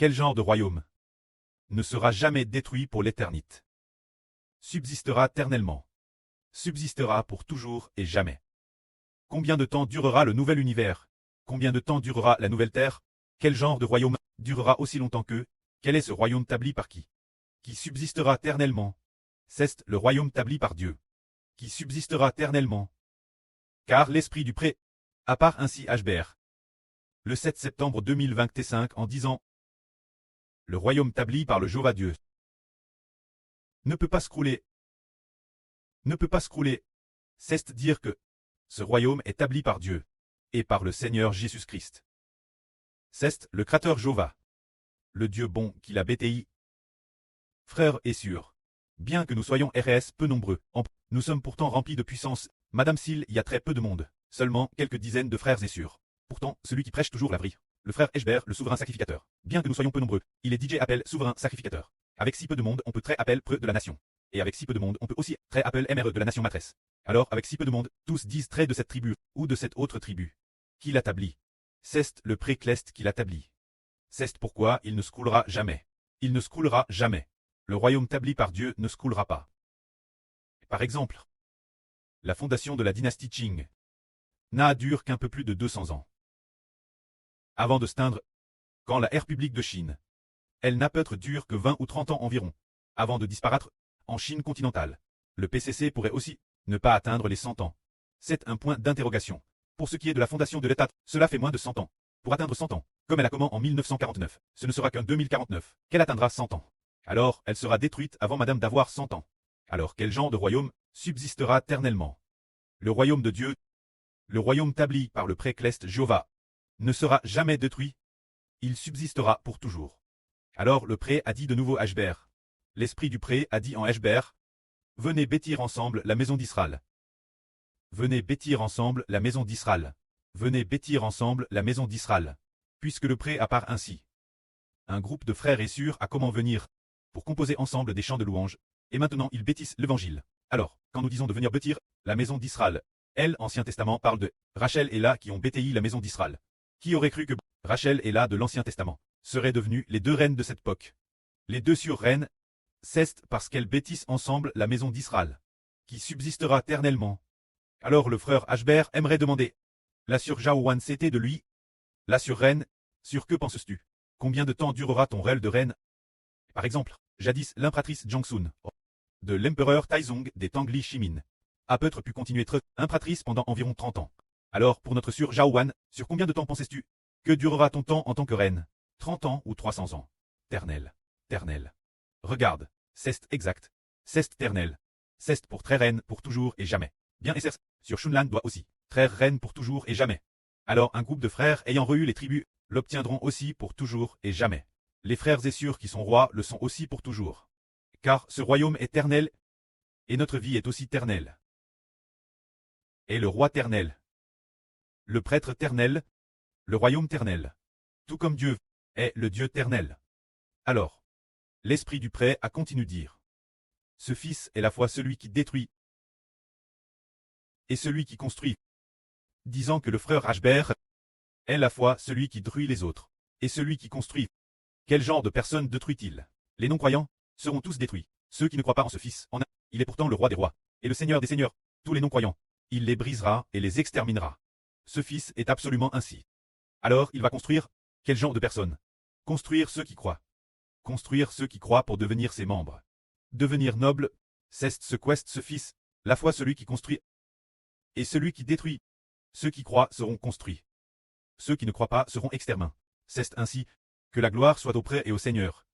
Quel genre de royaume ne sera jamais détruit pour l'éternité? Subsistera éternellement. Subsistera pour toujours et jamais. Combien de temps durera le nouvel univers? Combien de temps durera la nouvelle terre? Quel genre de royaume durera aussi longtemps que? Quel est ce royaume établi par qui subsistera éternellement? C'est le royaume établi par Dieu, qui subsistera éternellement. Car l'esprit du pré à part ainsi HBR. Le 7 septembre 2025 en disant: le royaume établi par le Jéhovah Dieu ne peut pas scrouler. Ne peut pas scrouler. C'est dire que ce royaume est établi par Dieu et par le Seigneur Jésus-Christ. C'est le Créateur Jéhovah, le Dieu bon qui l'a bêti. Frères et sœurs, bien que nous soyons RS peu nombreux, nous sommes pourtant remplis de puissance. Madame Sil, il y a très peu de monde, seulement quelques dizaines de frères et sœurs. Pourtant, celui qui prêche toujours la vraie, le frère Eshber, le souverain sacrificateur. Bien que nous soyons peu nombreux, il est DJ appel souverain sacrificateur. Avec si peu de monde, on peut très appel preux de la nation. Et avec si peu de monde, on peut aussi très appel MRE de la nation maîtresse. Alors, avec si peu de monde, tous disent très de cette tribu, ou de cette autre tribu. Qui l'établit? C'est le précleste qui l'établit. C'est pourquoi il ne scroulera jamais. Il ne scroulera jamais. Le royaume établi par Dieu ne scroulera pas. Par exemple, la fondation de la dynastie Qing n'a duré qu'un peu plus de 200 ans. Avant de s'éteindre, quand la République de Chine, elle n'a peut-être duré que 20 ou 30 ans environ, avant de disparaître, en Chine continentale. Le PCC pourrait aussi ne pas atteindre les 100 ans. C'est un point d'interrogation. Pour ce qui est de la fondation de l'État, cela fait moins de 100 ans. Pour atteindre 100 ans, comme elle a commencé en 1949, ce ne sera qu'en 2049 qu'elle atteindra 100 ans. Alors, elle sera détruite avant madame d'avoir 100 ans. Alors quel genre de royaume subsistera éternellement? Le royaume de Dieu, le royaume établi par le précleste Jéhovah, ne sera jamais détruit. Il subsistera pour toujours. Alors le pré a dit de nouveau à Hber. L'esprit du pré a dit en Hber: venez bâtir ensemble la maison d'Israël. Venez bâtir ensemble la maison d'Israël. Venez bâtir ensemble la maison d'Israël. Puisque le pré a part ainsi. Un groupe de frères et sœurs a comment venir pour composer ensemble des chants de louanges, et maintenant ils bâtissent l'évangile. Alors, quand nous disons de venir bâtir la maison d'Israël, l'Ancien Testament parle de Rachel et Léa qui ont bâti la maison d'Israël. Qui aurait cru que Rachel et Léa de l'Ancien Testament seraient devenues les deux reines de cette époque? Les deux sur-reines, c'est parce qu'elles bâtissent ensemble la maison d'Israël, qui subsistera éternellement. Alors le frère Hber aimerait demander: la sur Jaowan c'était de lui? La sur-reine, sur que penses-tu? Combien de temps durera ton règne de reine? Par exemple, jadis l'impératrice Jangsun, de l'empereur Taizong des Tangli Shimin, a peut-être pu continuer être impératrice pendant environ 30 ans. Alors pour notre sur Jaowan, sur combien de temps pensais-tu que durera ton temps en tant que reine? 30 ans ou 300 ans? Ternel. Ternel. Regarde, c'est exact. C'est ternel. C'est pour très reine pour toujours et jamais. Bien et certes, sur Shunlan doit aussi très reine pour toujours et jamais. Alors un groupe de frères ayant reçu les tribus l'obtiendront aussi pour toujours et jamais. Les frères et sœurs qui sont rois le sont aussi pour toujours. Car ce royaume est éternel, et notre vie est aussi éternelle. Et le roi éternel, le prêtre éternel, le royaume éternel, tout comme Dieu est le Dieu éternel. Alors, l'esprit du prêtre a continué de dire: ce fils est la fois celui qui détruit et celui qui construit, disant que le frère Hber est la fois celui qui détruit les autres et celui qui construit. Quel genre de personnes détruit-il? Les non-croyants seront tous détruits. Ceux qui ne croient pas en ce fils, il est pourtant le roi des rois et le seigneur des seigneurs. Tous les non-croyants, il les brisera et les exterminera. Ce fils est absolument ainsi. Alors il va construire quel genre de personnes? Construire ceux qui croient. Construire ceux qui croient pour devenir ses membres. Devenir noble, c'est ce quest ce fils, la foi celui qui construit et celui qui détruit. Ceux qui croient seront construits. Ceux qui ne croient pas seront exterminés. C'est ainsi que la gloire soit au prêtre et au Seigneur,